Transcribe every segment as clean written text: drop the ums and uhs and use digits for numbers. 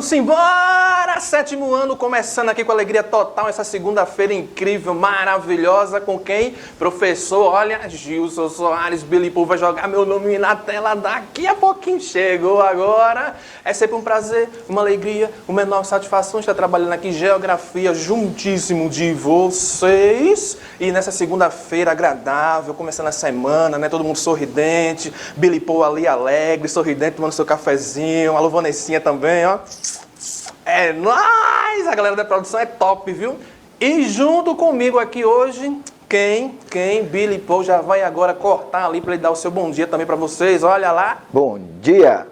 Vamos embora! Sétimo ano, começando aqui com alegria total, essa segunda-feira incrível, maravilhosa, com quem? Professor, olha, Gilson Soares Bilipou vai jogar meu nome na tela daqui a pouquinho. Chegou agora. É sempre um prazer, uma alegria, uma enorme satisfação estar trabalhando aqui Geografia juntíssimo de vocês. E nessa segunda-feira agradável, começando a semana, né? Todo mundo sorridente, Bilipou ali alegre, sorridente, tomando seu cafezinho, a Luvanessinha também, ó. É nóis! A galera da produção é top, viu? E junto comigo aqui hoje, quem? Bilipou já vai agora cortar ali para ele dar o seu bom dia também para vocês, olha lá. Bom dia!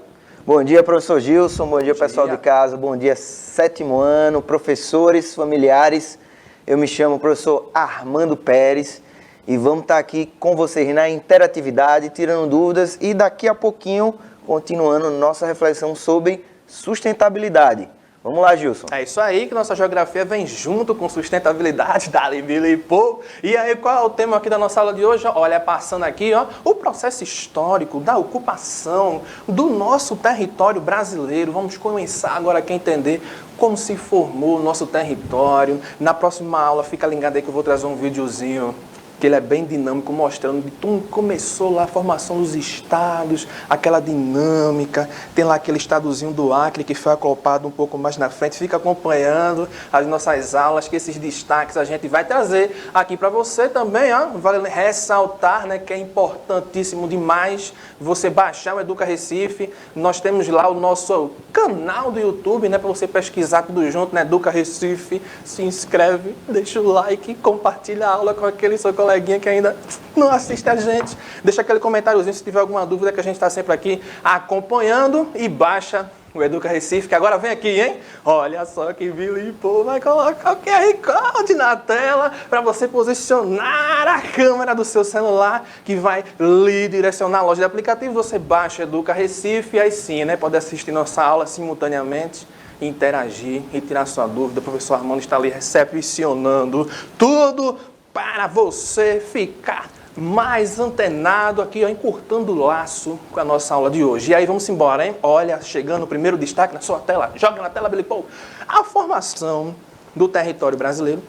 Bom dia, professor Gilson, bom dia, pessoal de casa, bom dia, sétimo ano, professores, familiares. Eu me chamo professor Armando Pérez e vamos estar aqui com vocês na interatividade, tirando dúvidas e daqui a pouquinho continuando nossa reflexão sobre sustentabilidade. Vamos lá, Gilson. É isso aí, que nossa geografia vem junto com sustentabilidade da Bilipou. E aí, qual é o tema aqui da nossa aula de hoje? Olha, passando aqui, ó, o processo histórico da ocupação do nosso território brasileiro. Vamos começar agora aqui a entender como se formou o nosso território. Na próxima aula, fica ligado aí que eu vou trazer um videozinho que ele é bem dinâmico, mostrando de como começou lá a formação dos estados, aquela dinâmica. Tem lá aquele estadozinho do Acre que foi acoplado um pouco mais na frente. Fica acompanhando as nossas aulas, que esses destaques a gente vai trazer aqui para você também, ó. Vale ressaltar, né, que é importantíssimo demais você baixar o Educa Recife. Nós temos lá o nosso canal do YouTube, né, para você pesquisar tudo junto, né, Educa Recife. Se inscreve, deixa o like, compartilha a aula com aquele seu coleguinha que ainda não assiste a gente. Deixa aquele comentáriozinho se tiver alguma dúvida, que a gente está sempre aqui acompanhando, e baixa o Educa Recife, que agora vem aqui, hein? Olha só que Bilipou vai colocar o QR Code na tela para você posicionar a câmera do seu celular, que vai lhe direcionar a loja de aplicativo. Você baixa o Educa Recife e aí sim, né? Pode assistir nossa aula simultaneamente, interagir e tirar sua dúvida. O professor Armando está ali recepcionando tudo para você ficar mais antenado aqui, ó, encurtando o laço com a nossa aula de hoje. E aí vamos embora, hein? Olha, chegando o primeiro destaque na sua tela. Joga na tela, Bilipou. A formação do território brasileiro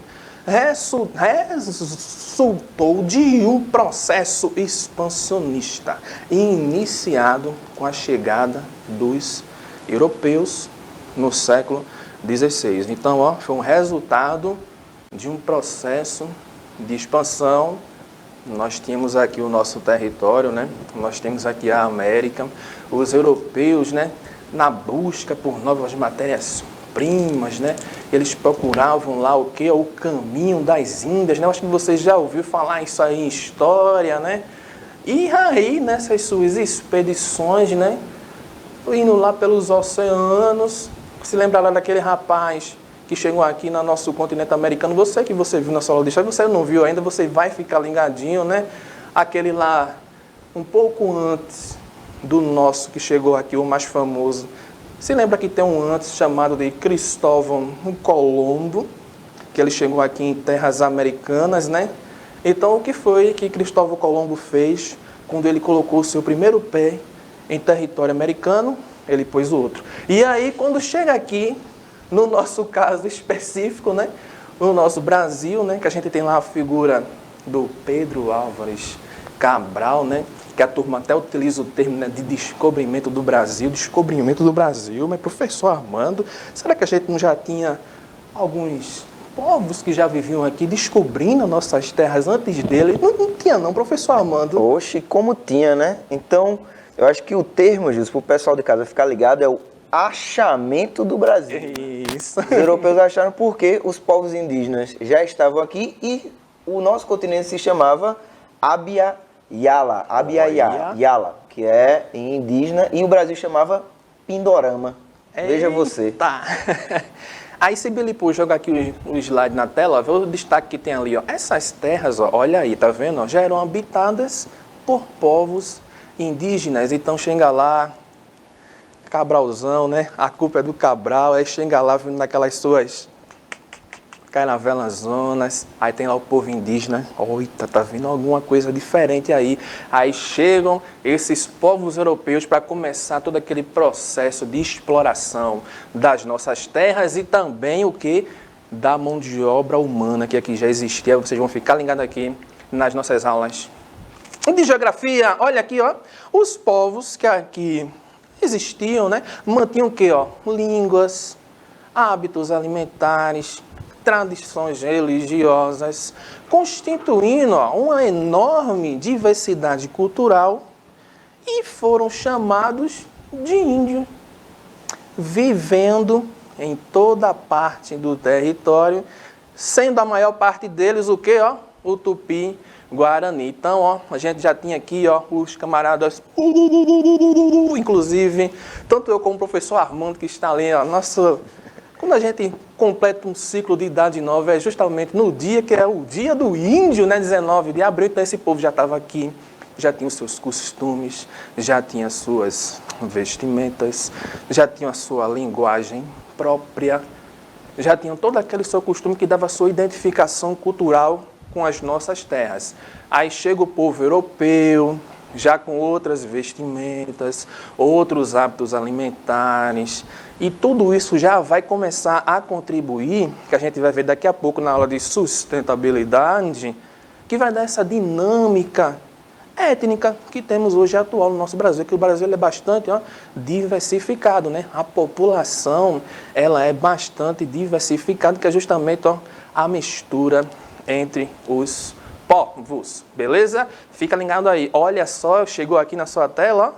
resultou de um processo expansionista iniciado com a chegada dos europeus no século XVI. Então, ó, foi um resultado de um processo de expansão. Nós tínhamos aqui o nosso território, né? Nós temos aqui a América, os europeus, né? Na busca por novas matérias-primas, né? Eles procuravam lá o quê? O caminho das Índias, né? Eu acho que vocês já ouviram falar isso aí em história, né? E aí, nessas suas expedições, né? Indo lá pelos oceanos, se lembra lá daquele rapaz que chegou aqui no nosso continente americano, você viu na sua aula de história, você não viu ainda, você vai ficar ligadinho, né? Aquele lá, um pouco antes do nosso que chegou aqui, o mais famoso. Se lembra que tem um antes chamado de Cristóvão Colombo, que ele chegou aqui em terras americanas, né? Então, o que foi que Cristóvão Colombo fez quando ele colocou o seu primeiro pé em território americano? Ele pôs o outro. E aí, quando chega aqui, no nosso caso específico, né? No nosso Brasil, né? Que a gente tem lá a figura do Pedro Álvares Cabral, né? Que a turma até utiliza o termo, né, de descobrimento do Brasil. Mas professor Armando, será que a gente não já tinha alguns povos que já viviam aqui descobrindo nossas terras antes dele? Não tinha não, professor Armando. Oxe, como tinha, né? Então, eu acho que o termo, Gilson, para o pessoal de casa ficar ligado, é o achamento do Brasil. Isso. Os europeus acharam porque os povos indígenas já estavam aqui e o nosso continente se chamava Abya Yala, que é em indígena, e o Brasil chamava Pindorama. Veja você. Tá. Aí, se Bilipou jogar aqui o slide na tela, ó, vê o destaque que tem ali, ó. Essas terras, ó, olha aí, tá vendo? Ó, já eram habitadas por povos indígenas. Então, chega lá, Cabralzão, né? A culpa é do Cabral, aí chega lá vindo naquelas suas Caravelas zonas, aí tem lá o povo indígena, oita, tá vendo alguma coisa diferente aí. Aí chegam esses povos europeus para começar todo aquele processo de exploração das nossas terras e também o que? Da mão de obra humana que aqui já existia. Vocês vão ficar ligados aqui nas nossas aulas de geografia. Olha aqui, ó, os povos que aqui existiam, né? Mantinham o quê, ó? Línguas, hábitos alimentares, tradições religiosas, constituindo uma enorme diversidade cultural e foram chamados de índio, vivendo em toda parte do território, sendo a maior parte deles o quê? Ó? O Tupi-Guarani. Então, ó, a gente já tinha aqui ó, os camaradas, inclusive, tanto eu como o professor Armando que está ali, ó, nossa... Quando a gente completa um ciclo de idade nova, é justamente no dia que é o dia do índio, né, 19 de abril, então esse povo já estava aqui, já tinha os seus costumes, já tinha as suas vestimentas, já tinha a sua linguagem própria, já tinham todo aquele seu costume que dava a sua identificação cultural com as nossas terras. Aí chega o povo europeu, já com outras vestimentas, outros hábitos alimentares, e tudo isso já vai começar a contribuir, que a gente vai ver daqui a pouco na aula de sustentabilidade, que vai dar essa dinâmica étnica que temos hoje atual no nosso Brasil, que o Brasil é bastante diversificado, né? A população ela é bastante diversificada, que é justamente a mistura entre os povos, beleza? Fica ligado aí. Olha só, chegou aqui na sua tela,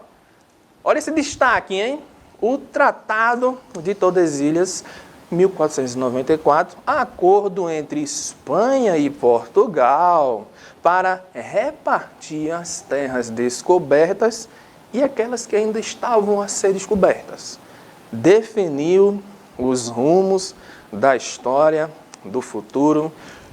ó. Olha esse destaque, hein? O Tratado de Tordesilhas, 1494, acordo entre Espanha e Portugal para repartir as terras descobertas e aquelas que ainda estavam a ser descobertas. Definiu os rumos da história, do futuro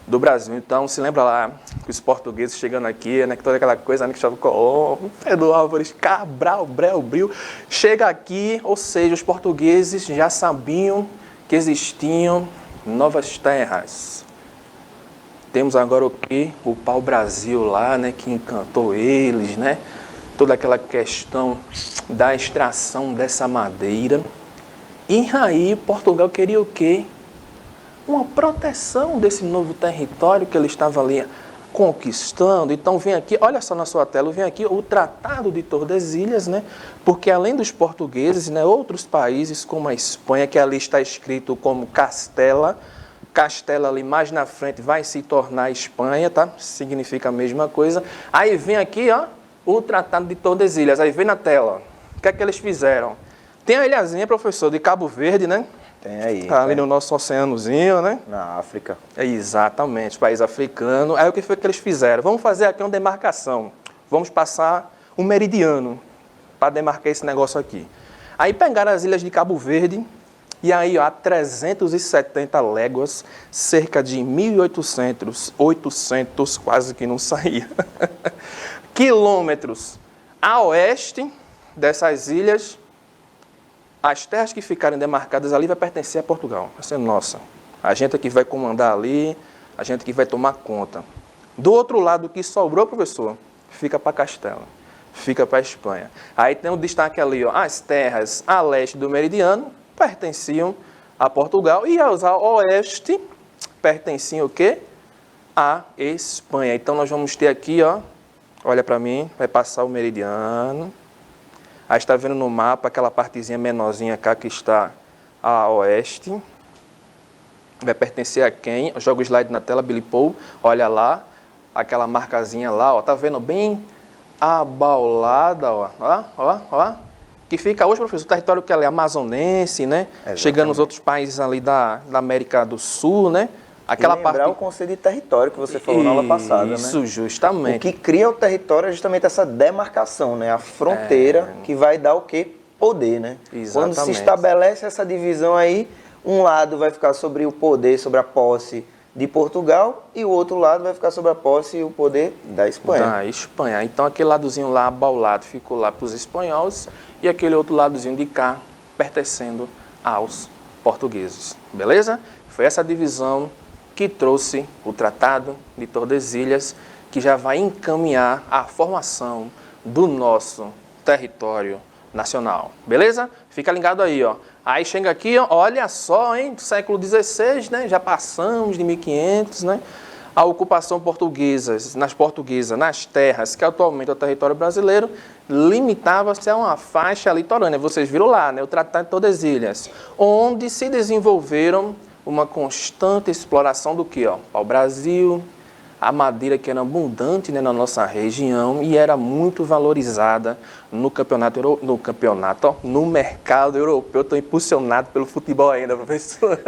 do Brasil. Então, se lembra lá que os portugueses chegando aqui, né, que toda aquela coisa, né, Cristóvão Colombo, Pedro Álvares, Cabral, Breu, chega aqui, ou seja, os portugueses já sabiam que existiam novas terras. Temos agora o quê? O pau-brasil lá, né, que encantou eles, né? Toda aquela questão da extração dessa madeira. E aí, Portugal queria o quê? Uma proteção desse novo território que ele estava ali conquistando. Então vem aqui, olha só na sua tela, vem aqui o Tratado de Tordesilhas, né? Porque além dos portugueses, né, outros países como a Espanha, que ali está escrito como Castela ali mais na frente vai se tornar Espanha, tá? Significa a mesma coisa. Aí vem aqui, ó, o Tratado de Tordesilhas. Aí vem na tela, ó. O que é que eles fizeram? Tem a ilhazinha, professor, de Cabo Verde, né? Tem aí. Ali no nosso oceanozinho, né? Na África. Exatamente, país africano. Aí o que foi que eles fizeram? Vamos fazer aqui uma demarcação. Vamos passar um meridiano para demarcar esse negócio aqui. Aí pegaram as ilhas de Cabo Verde e aí ó, a 370 léguas, cerca de 1.800, quase que não saía, quilômetros a oeste dessas ilhas. As terras que ficarem demarcadas ali vai pertencer a Portugal, vai ser nossa. A gente aqui vai comandar ali, a gente aqui vai tomar conta. Do outro lado, o que sobrou, professor, fica para Castela, fica para a Espanha. Aí tem um destaque ali, ó, as terras a leste do meridiano pertenciam a Portugal e aos a oeste pertenciam o quê? A Espanha. Então nós vamos ter aqui, ó, olha para mim, vai passar o meridiano. Aí está vendo no mapa aquela partezinha menorzinha cá que está a oeste. Vai pertencer a quem? Joga o slide na tela, Billy Paul. Olha lá, aquela marcazinha lá, ó. Tá vendo bem abaulada, ó. Que fica hoje, professor, o território que é amazonense, né? Exatamente. Chegando nos outros países ali da América do Sul, né? Aquela lembrar parte... o conceito de território que você falou na aula passada, né? Isso, justamente. O que cria o território é justamente essa demarcação, né? A fronteira que vai dar o quê? Poder, né? Exatamente. Quando se estabelece essa divisão aí, um lado vai ficar sobre o poder, sobre a posse de Portugal e o outro lado vai ficar sobre a posse e o poder da Espanha. Da Espanha. Então aquele ladozinho lá abaulado ficou lá para os espanhóis e aquele outro ladozinho de cá pertencendo aos portugueses. Beleza? Foi essa divisão que trouxe o Tratado de Tordesilhas, que já vai encaminhar a formação do nosso território nacional. Beleza? Fica ligado aí, ó. Aí chega aqui, ó, olha só, hein, do século XVI, né? Já passamos de 1500, né? A ocupação portuguesa nas terras que atualmente é o território brasileiro limitava-se a uma faixa litorânea. Vocês viram lá, né? O Tratado de Tordesilhas, onde se desenvolveram uma constante exploração do que, ó? Ao Brasil, a madeira que era abundante, né, na nossa região e era muito valorizada no mercado europeu. Estou impulsionado pelo futebol ainda, professor.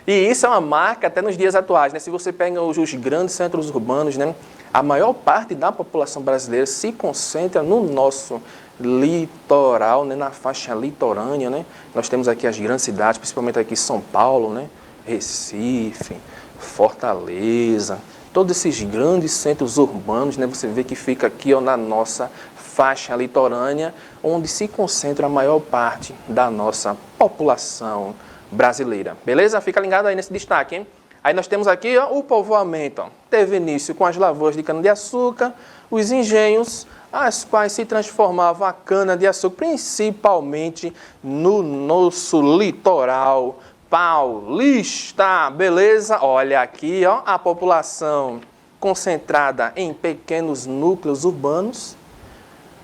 E isso é uma marca até nos dias atuais, né? Se você pega os grandes centros urbanos, né, a maior parte da população brasileira se concentra no nosso litoral, né, na faixa litorânea, né? Nós temos aqui as grandes cidades, principalmente aqui São Paulo, né, Recife, Fortaleza, todos esses grandes centros urbanos, né, você vê que fica aqui, ó, na nossa faixa litorânea, onde se concentra a maior parte da nossa população brasileira. Beleza? Fica ligado aí nesse destaque, hein? Aí nós temos aqui, ó, o povoamento. Ó. Teve início com as lavouras de cana-de-açúcar, os engenhos, as quais se transformavam a cana-de-açúcar, principalmente no nosso litoral paulista. Beleza? Olha aqui, ó, a população concentrada em pequenos núcleos urbanos.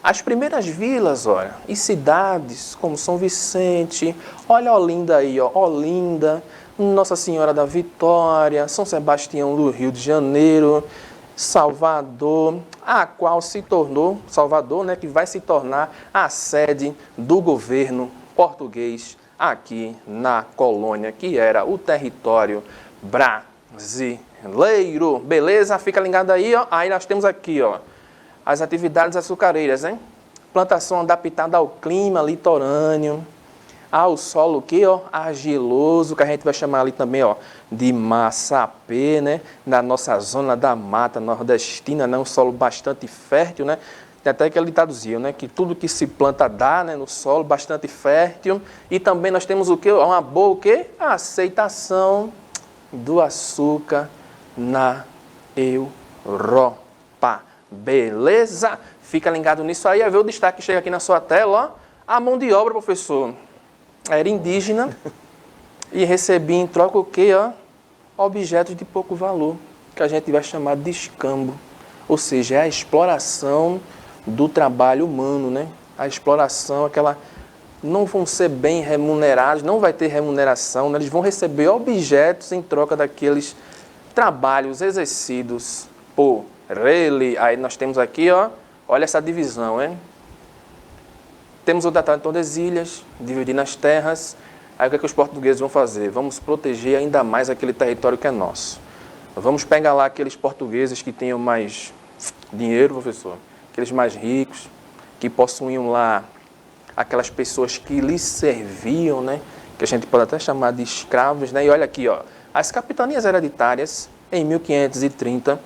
As primeiras vilas, olha, e cidades como São Vicente, olha Olinda aí, ó, Olinda, Nossa Senhora da Vitória, São Sebastião do Rio de Janeiro, Salvador, a qual se tornou, Salvador, né, que vai se tornar a sede do governo português aqui na colônia, que era o território brasileiro. Beleza? Fica ligado aí, ó. Aí nós temos aqui, ó, as atividades açucareiras, hein? Plantação adaptada ao clima litorâneo, ao solo que, ó, argiloso, que a gente vai chamar ali também, ó, de massapê, né? Na nossa zona da mata nordestina, né? Um solo bastante fértil, né? Tem até aquele ditadozinho, né? Que tudo que se planta dá, né? No solo, bastante fértil. E também nós temos o quê? Uma boa o quê? A aceitação do açúcar na Europa. Beleza? Fica ligado nisso aí. Aí vê o destaque que chega aqui na sua tela, ó. A mão de obra, professor, era indígena e recebia em troca o quê, ó? Objetos de pouco valor, que a gente vai chamar de escambo. Ou seja, é a exploração do trabalho humano, né? A exploração, aquela... Não vão ser bem remunerados, não vai ter remuneração, né? Eles vão receber objetos em troca daqueles trabalhos exercidos por ele. Aí nós temos aqui, ó, olha essa divisão, hein? Temos o Tratado de Tordesilhas, dividindo as terras. Aí o que é que os portugueses vão fazer? Vamos proteger ainda mais aquele território que é nosso. Vamos pegar lá aqueles portugueses que tenham mais dinheiro, professor, aqueles mais ricos, que possuíam lá aquelas pessoas que lhes serviam, né? Que a gente pode até chamar de escravos, né? E olha aqui, ó, as capitanias hereditárias, em 1530,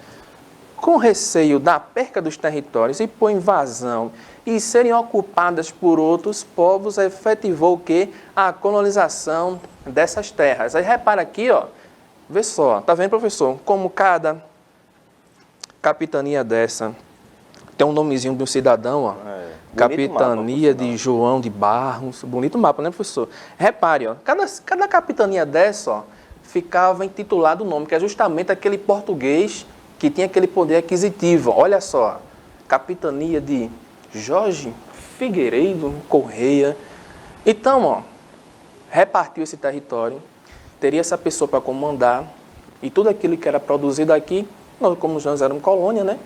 com receio da perca dos territórios e por invasão e serem ocupadas por outros povos, efetivou o quê? A colonização dessas terras. Aí repara aqui, ó, vê só, tá vendo, professor? Como cada capitania dessa tem um nomezinho de um cidadão, ó. Capitania mapa, de João de Barros. Bonito mapa, né, professor? Repare, ó, cada capitania dessa, ó, ficava intitulado o nome, que é justamente aquele português que tinha aquele poder aquisitivo. Olha só, capitania de Jorge Figueiredo Correia. Então, ó, repartiu esse território, teria essa pessoa para comandar, e tudo aquilo que era produzido aqui, nós, como nós éramos colônia, né,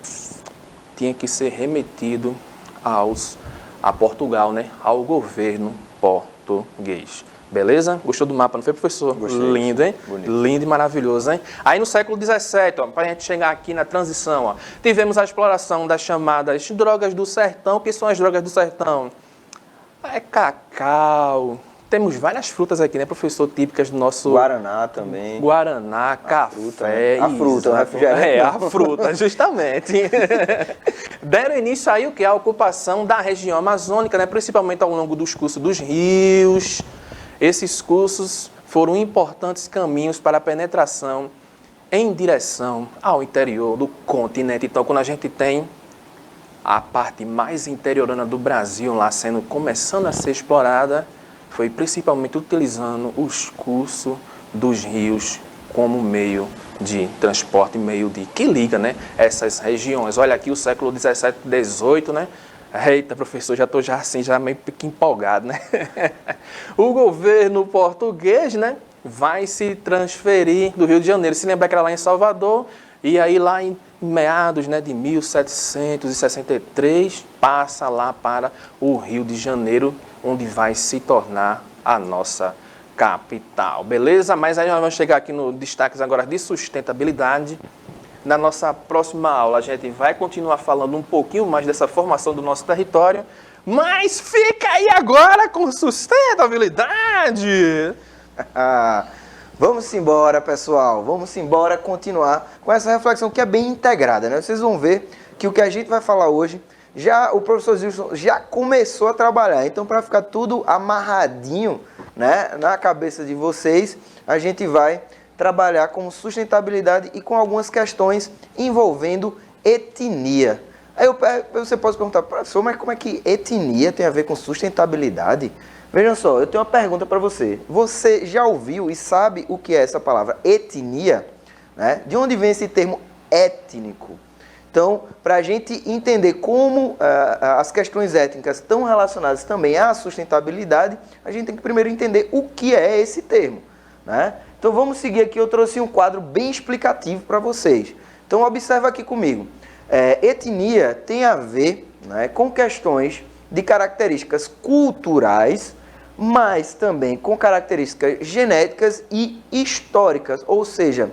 tinha que ser remetido a Portugal, né, ao governo português. Beleza? Gostou do mapa, não foi, professor? Gostei. Lindo, hein? Bonito. Lindo e maravilhoso, hein? Aí no século XVII, para a gente chegar aqui na transição, ó, tivemos a exploração das chamadas drogas do sertão. O que são as drogas do sertão? É cacau. Temos várias frutas aqui, né, professor? Típicas do nosso... Guaraná também. Guaraná, café... A fruta, o refrigerante. É, a fruta, justamente. Deram início aí o que? A ocupação da região amazônica, né, principalmente ao longo dos cursos dos rios. Esses cursos foram importantes caminhos para a penetração em direção ao interior do continente. Então, quando a gente tem a parte mais interiorana do Brasil lá começando a ser explorada, foi principalmente utilizando os cursos dos rios como meio de transporte, que liga, né, essas regiões. Olha aqui o século 17, 18, né? Eita, professor, já estou já meio que empolgado, né? O governo português, né, vai se transferir do Rio de Janeiro. Se lembra que era lá em Salvador, e aí lá em meados, né, de 1763, passa lá para o Rio de Janeiro, onde vai se tornar a nossa capital. Beleza? Mas aí nós vamos chegar aqui no destaques agora de sustentabilidade. Na nossa próxima aula, a gente vai continuar falando um pouquinho mais dessa formação do nosso território, mas fica aí agora com sustentabilidade! Vamos embora, pessoal. Vamos embora continuar com essa reflexão que é bem integrada, né? Vocês vão ver que o que a gente vai falar hoje, o professor Zilson já começou a trabalhar. Então, para ficar tudo amarradinho, né, na cabeça de vocês, a gente vai trabalhar com sustentabilidade e com algumas questões envolvendo etnia. Aí você pode perguntar, professor, mas como é que etnia tem a ver com sustentabilidade? Vejam só, eu tenho uma pergunta para você. Você já ouviu e sabe o que é essa palavra etnia? Né? De onde vem esse termo étnico? Então, para a gente entender como as questões étnicas estão relacionadas também à sustentabilidade, a gente tem que primeiro entender o que é esse termo, né? Então, vamos seguir aqui. Eu trouxe um quadro bem explicativo para vocês. Então, observa aqui comigo. Etnia tem a ver, né, com questões de características culturais, mas também com características genéticas e históricas, ou seja,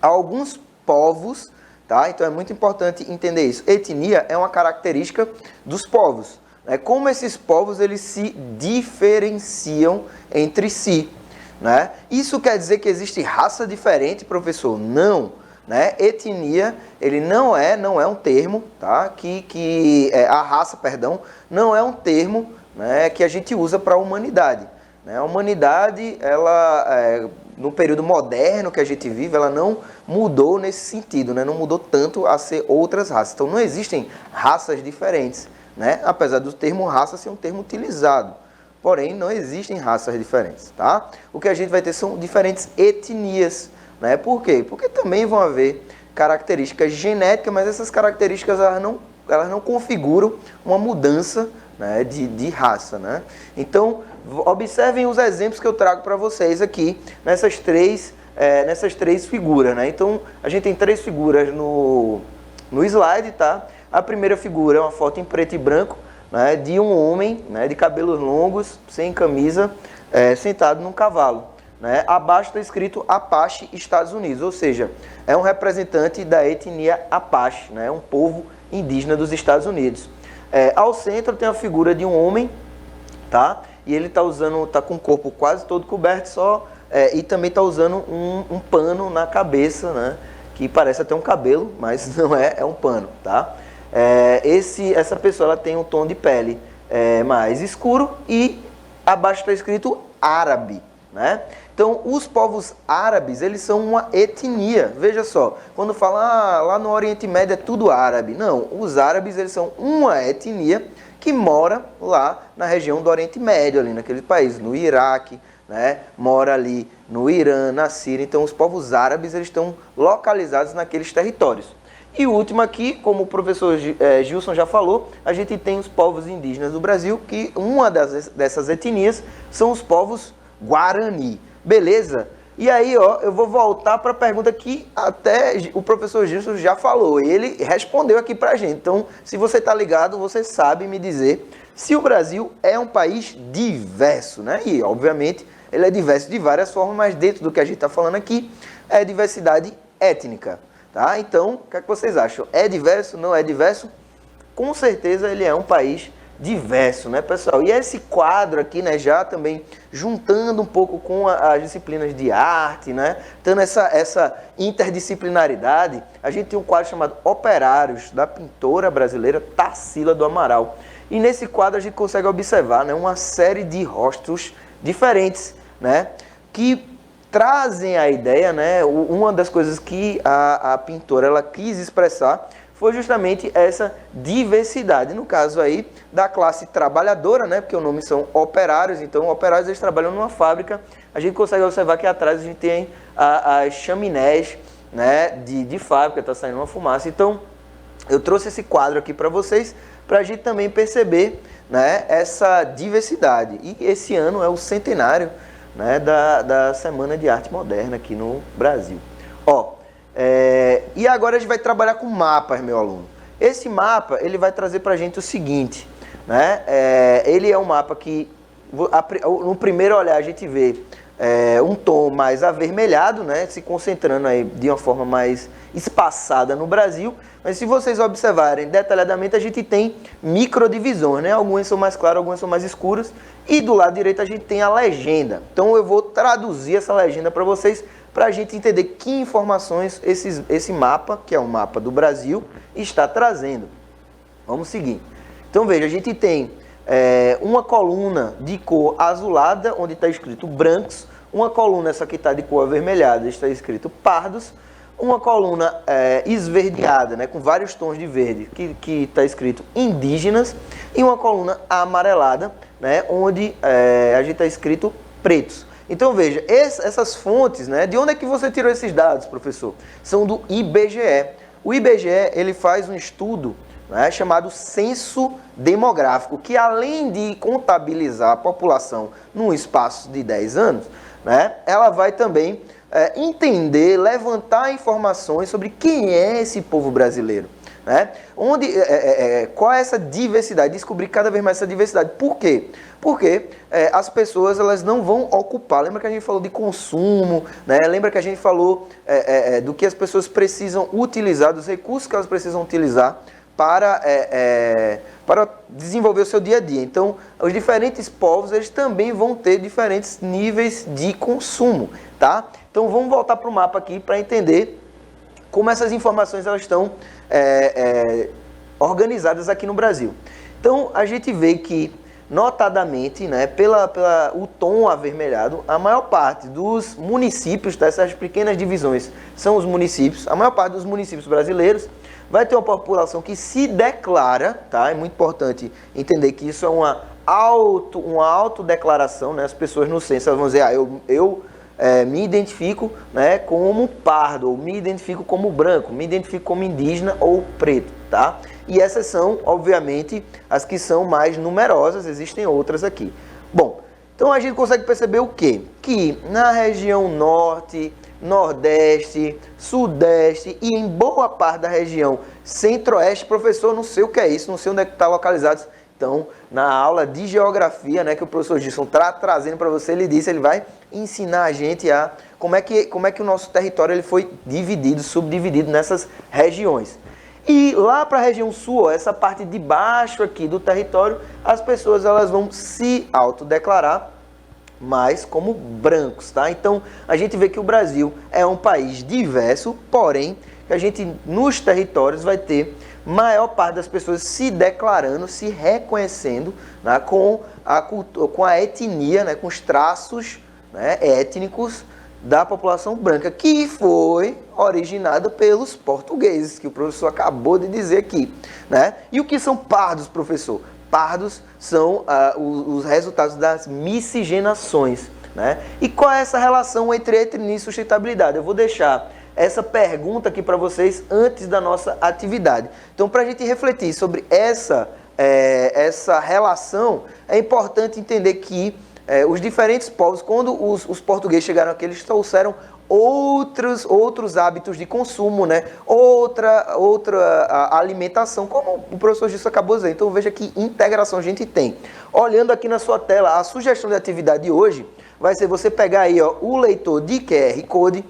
alguns povos, tá? Então é muito importante entender isso. Etnia é uma característica dos povos, né? Como esses povos eles se diferenciam entre si, né? Isso quer dizer que existe raça diferente, professor? Não. Né? Etnia, ele não é um termo, tá? A raça, perdão, não é um termo, né, que a gente usa para a humanidade. Né? A humanidade, ela, no período moderno que a gente vive, ela não mudou nesse sentido, né? Não mudou tanto a ser outras raças. Então não existem raças diferentes, né? Apesar do termo raça ser um termo utilizado. Porém, não existem raças diferentes, tá? O que a gente vai ter são diferentes etnias. Né? Por quê? Porque também vão haver características genéticas, mas essas características elas não configuram uma mudança, né, de raça. Né? Então, observem os exemplos que eu trago para vocês aqui nessas três figuras. Né? Então, a gente tem três figuras no slide. Tá? A primeira figura é uma foto em preto e branco, né, de um homem, né, de cabelos longos, sem camisa, sentado num cavalo. Né? Abaixo está escrito Apache, Estados Unidos, ou seja, é um representante da etnia Apache, né? Um povo indígena dos Estados Unidos. Ao centro tem a figura de um homem, tá? E ele está com o corpo quase todo coberto e também está usando um pano na cabeça, né? Que parece até um cabelo, mas não é um pano, tá? Essa pessoa ela tem um tom de pele mais escuro e abaixo está escrito árabe, né? Então, os povos árabes, eles são uma etnia. Veja só, quando fala lá no Oriente Médio é tudo árabe. Não, os árabes, eles são uma etnia que mora lá na região do Oriente Médio, ali naquele país, no Iraque, né? Mora ali no Irã, na Síria. Então, os povos árabes, eles estão localizados naqueles territórios. E o último aqui, como o professor Gilson já falou, a gente tem os povos indígenas do Brasil, que uma dessas etnias são os povos Guarani. Beleza? E aí, ó, eu vou voltar para a pergunta que até o professor Gilson já falou. Ele respondeu aqui para a gente. Então, se você está ligado, você sabe me dizer se o Brasil é um país diverso, né? E, obviamente, ele é diverso de várias formas, mas dentro do que a gente está falando aqui, é diversidade étnica, tá? Então, o que é que vocês acham? É diverso? Não é diverso? Com certeza ele é um país diverso, né, pessoal? E esse quadro aqui, né, já também juntando um pouco com as disciplinas de arte, né, dando essa interdisciplinaridade, a gente tem um quadro chamado Operários, da pintora brasileira Tarsila do Amaral. E nesse quadro a gente consegue observar, né, uma série de rostos diferentes, né, que trazem a ideia, né? Uma das coisas que a pintora ela quis expressar foi justamente essa diversidade, no caso aí da classe trabalhadora, né? Porque o nome são operários, então operários eles trabalham numa fábrica. A gente consegue observar que atrás a gente tem as chaminés, né? De fábrica, está saindo uma fumaça. Então eu trouxe esse quadro aqui para vocês, para a gente também perceber, né? Essa diversidade. E esse ano é o centenário, né? Da Semana de Arte Moderna aqui no Brasil. Ó. E agora a gente vai trabalhar com mapas, meu aluno. Esse mapa ele vai trazer para a gente o seguinte, né? Ele é um mapa que, no primeiro olhar, a gente vê um tom mais avermelhado, né? Se concentrando aí de uma forma mais espaçada no Brasil. Mas se vocês observarem detalhadamente, a gente tem microdivisões, né? Algumas são mais claras, algumas são mais escuras. E do lado direito a gente tem a legenda. Então eu vou traduzir essa legenda para vocês, para a gente entender que informações esse mapa, que é um mapa do Brasil, está trazendo. Vamos seguir. Então veja, a gente tem uma coluna de cor azulada, onde está escrito brancos, uma coluna, essa aqui está de cor avermelhada, está escrito pardos, uma coluna esverdeada, né, com vários tons de verde, que está escrito indígenas, e uma coluna amarelada, né, onde a gente está escrito pretos. Então veja, essas fontes, né, de onde é que você tirou esses dados, professor? São do IBGE. O IBGE ele faz um estudo, né, chamado Censo Demográfico, que além de contabilizar a população num espaço de 10 anos, né, ela vai também entender, levantar informações sobre quem é esse povo brasileiro. Né? Qual é essa diversidade? Descobrir cada vez mais essa diversidade. Por quê? Porque as pessoas elas não vão ocupar. Lembra que a gente falou de consumo, né? Lembra que a gente falou do que as pessoas precisam utilizar, dos recursos que elas precisam utilizar para desenvolver o seu dia a dia. Então, os diferentes povos eles também vão ter diferentes níveis de consumo. Tá? Então, vamos voltar para o mapa aqui para entender como essas informações elas estão organizadas aqui no Brasil. Então, a gente vê que, notadamente, né, o tom avermelhado, a maior parte dos municípios, dessas pequenas divisões, são os municípios, a maior parte dos municípios brasileiros vai ter uma população que se declara, tá? É muito importante entender que isso é uma autodeclaração, né? As pessoas no censo elas vão dizer, eu me identifico, né, como pardo, ou me identifico como branco, me identifico como indígena ou preto, tá? E essas são, obviamente, as que são mais numerosas, existem outras aqui. Bom, então a gente consegue perceber o quê? Que na região norte, nordeste, sudeste e em boa parte da região centro-oeste, professor, não sei o que é isso, não sei onde é que está localizado. Então, na aula de geografia, né, que o professor Gilson está trazendo para você, ele vai ensinar a gente como é que o nosso território ele foi dividido, subdividido nessas regiões. E lá para a região sul, essa parte de baixo aqui do território, as pessoas elas vão se autodeclarar mais como brancos, tá? Então, a gente vê que o Brasil é um país diverso, porém, que a gente nos territórios vai ter maior parte das pessoas se declarando, se reconhecendo, né, com a etnia, né, com os traços, né, étnicos da população branca, que foi originada pelos portugueses, que o professor acabou de dizer aqui. Né? E o que são pardos, professor? Pardos são os resultados das miscigenações. Né? E qual é essa relação entre etnia e sustentabilidade? Eu vou deixar essa pergunta aqui para vocês antes da nossa atividade. Então, para a gente refletir sobre essa relação, é importante entender que os diferentes povos, quando os portugueses chegaram aqui, eles trouxeram outros hábitos de consumo, né? outra alimentação, como o professor Gilson acabou de dizer. Então veja que integração a gente tem. Olhando aqui na sua tela, a sugestão de atividade de hoje vai ser você pegar aí o leitor de QR Code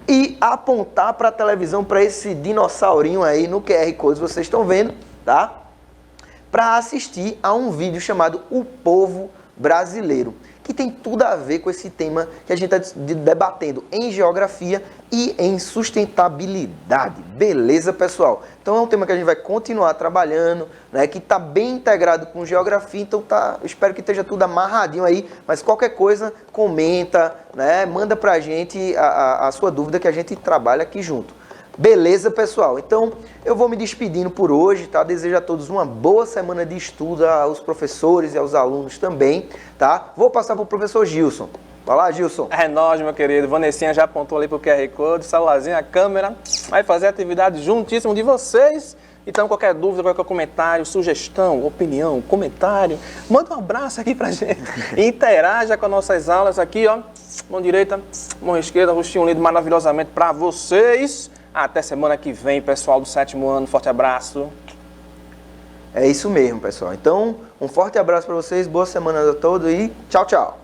e apontar para a televisão, para esse dinossaurinho aí no QR Code, vocês estão vendo, tá? Para assistir a um vídeo chamado O Povo brasileiro, que tem tudo a ver com esse tema que a gente está debatendo em geografia e em sustentabilidade. Beleza, pessoal? Então é um tema que a gente vai continuar trabalhando, né, que está bem integrado com geografia, então espero que esteja tudo amarradinho aí, mas qualquer coisa, comenta, né, manda pra gente a sua dúvida que a gente trabalha aqui junto. Beleza, pessoal? Então, eu vou me despedindo por hoje, tá? Desejo a todos uma boa semana de estudo, aos professores e aos alunos também, tá? Vou passar para o professor Gilson. Vai lá, Gilson. É nóis, meu querido. Vanessinha já apontou ali pro QR Code, celularzinho, a câmera. Vai fazer a atividade juntíssimo de vocês. Então, qualquer dúvida, qualquer comentário, sugestão, opinião, comentário, manda um abraço aqui pra gente. Interaja com as nossas aulas aqui, ó. Mão direita, mão esquerda, rostinho lindo maravilhosamente pra vocês. Até semana que vem, pessoal do 7º ano. Forte abraço. É isso mesmo, pessoal. Então, um forte abraço para vocês, boa semana a todos e tchau, tchau.